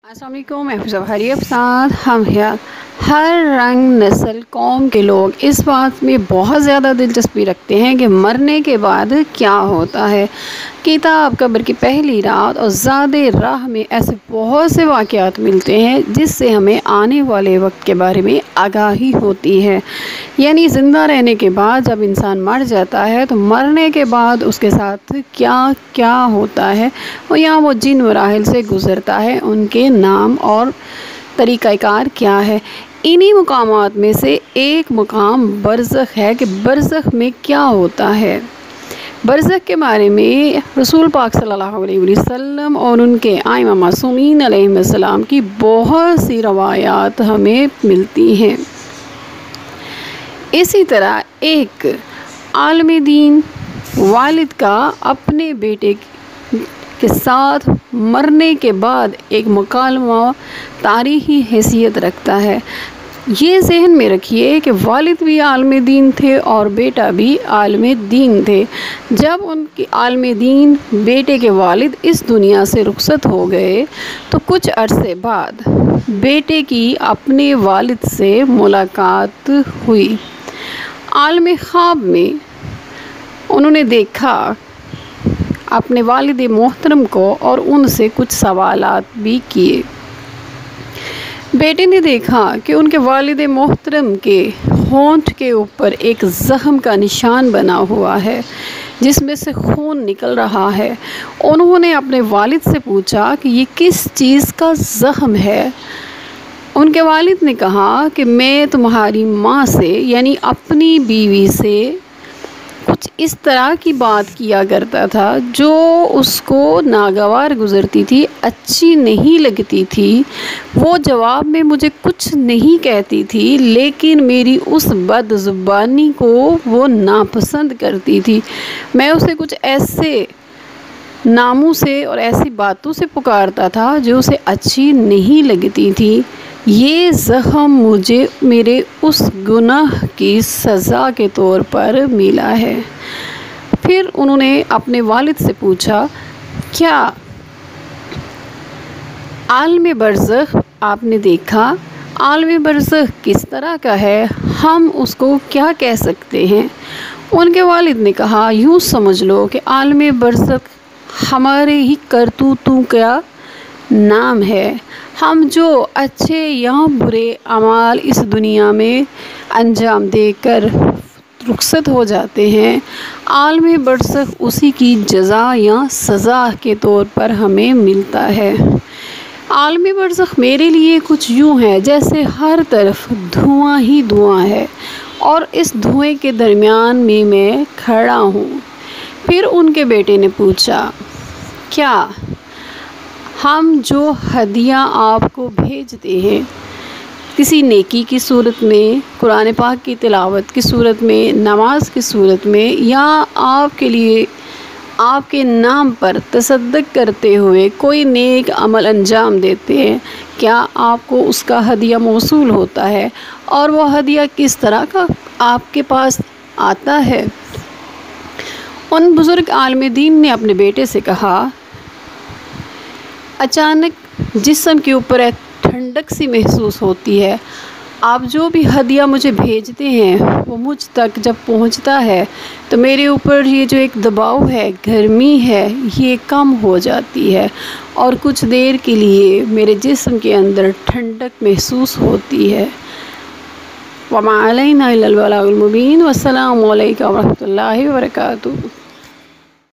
السلام علیکم، میں حفظہ بھاری افسان ہم ہیں۔ ہر رنگ نسل قوم کے لوگ اس بات میں بہت زیادہ دلچسپی رکھتے ہیں کہ مرنے کے بعد کیا ہوتا ہے۔ کتاب قبر کی پہلی رات اور زاد راہ میں ایسے بہت سے واقعات ملتے ہیں جس سے ہمیں آنے والے وقت کے بارے میں آگاہی ہوتی ہے۔ یعنی زندہ رہنے کے بعد جب انسان مر جاتا ہے تو مرنے کے بعد اس کے ساتھ کیا کیا ہوتا ہے اور یا وہ جن مراحل سے گزرتا ہے ان کے نام اور طریقہ کار کیا ہے۔ انہی مقامات میں سے ایک مقام برزخ ہے کہ برزخ میں کیا ہوتا ہے۔ برزخ کے بارے میں رسول پاک صلی اللہ علیہ وسلم اور ان کے ائمہ معصومین علیہ السلام کی بہت سی روایات ہمیں ملتی ہیں۔ اسی طرح ایک عالم دین والد کا اپنے بیٹے کے ساتھ مرنے کے بعد ایک مکالمہ تاریخی حیثیت رکھتا ہے۔ یہ ذہن میں رکھیے کہ والد بھی عالم دین تھے اور بیٹا بھی عالم دین تھے۔ جب ان کے عالم دین بیٹے کے والد اس دنیا سے رخصت ہو گئے تو کچھ عرصے بعد بیٹے کی اپنے والد سے ملاقات ہوئی۔ عالم خواب میں انہوں نے دیکھا اپنے والد محترم کو اور ان سے کچھ سوالات بھی کیے۔ بیٹے نے دیکھا کہ ان کے والد محترم کے ہونٹ کے اوپر ایک زخم کا نشان بنا ہوا ہے جس میں سے خون نکل رہا ہے۔ انہوں نے اپنے والد سے پوچھا کہ یہ کس چیز کا زخم ہے۔ ان کے والد نے کہا کہ میں تمہاری ماں سے یعنی اپنی بیوی سے کچھ اس طرح کی بات کیا کرتا تھا جو اس کو ناگوار گزرتی تھی، اچھی نہیں لگتی تھی۔ وہ جواب میں مجھے کچھ نہیں کہتی تھی لیکن میری اس بد زبانی کو وہ ناپسند کرتی تھی۔ میں اسے کچھ ایسے ناموں سے اور ایسی باتوں سے پکارتا تھا جو اسے اچھی نہیں لگتی تھی۔ یہ زخم مجھے میرے اس گناہ کی سزا کے طور پر ملا ہے۔ پھر انہوں نے اپنے والد سے پوچھا، کیا عالم برزخ آپ نے دیکھا؟ عالم برزخ کس طرح کا ہے؟ ہم اس کو کیا کہہ سکتے ہیں؟ ان کے والد نے کہا، یوں سمجھ لو کہ عالم برزخ ہمارے ہی کرتوتوں کا نام ہے۔ ہم جو اچھے یا برے اعمال اس دنیا میں انجام دے کر رخصت ہو جاتے ہیں، عالم برزخ اسی کی جزا یا سزا کے طور پر ہمیں ملتا ہے۔ عالم برزخ میرے لیے کچھ یوں ہے جیسے ہر طرف دھواں ہی دھواں ہے اور اس دھوئیں کے درمیان میں کھڑا ہوں۔ پھر ان کے بیٹے نے پوچھا، کیا ہم جو ہدیہ آپ کو بھیجتے ہیں کسی نیکی کی صورت میں، قرآن پاک کی تلاوت کی صورت میں، نماز کی صورت میں یا آپ کے لیے آپ کے نام پر تصدق کرتے ہوئے کوئی نیک عمل انجام دیتے ہیں، کیا آپ کو اس کا ہدیہ موصول ہوتا ہے اور وہ ہدیہ کس طرح کا آپ کے پاس آتا ہے؟ ان بزرگ عالم دین نے اپنے بیٹے سے کہا، اچانک جسم کے اوپر ایک ٹھنڈک سی محسوس ہوتی ہے۔ آپ جو بھی ہدیہ مجھے بھیجتے ہیں وہ مجھ تک جب پہنچتا ہے تو میرے اوپر یہ جو ایک دباؤ ہے، گرمی ہے، یہ کم ہو جاتی ہے اور کچھ دیر کے لیے میرے جسم کے اندر ٹھنڈک محسوس ہوتی ہے۔ وَمَا عَلَيْنَا إِلَّا الْبَلَاغُ الْمُبِينُ۔ وَالسَّلَامُ عَلَيْكُمْ وَرَحْمَةُ اللَّهِ وَبَرَكَاتُهُ۔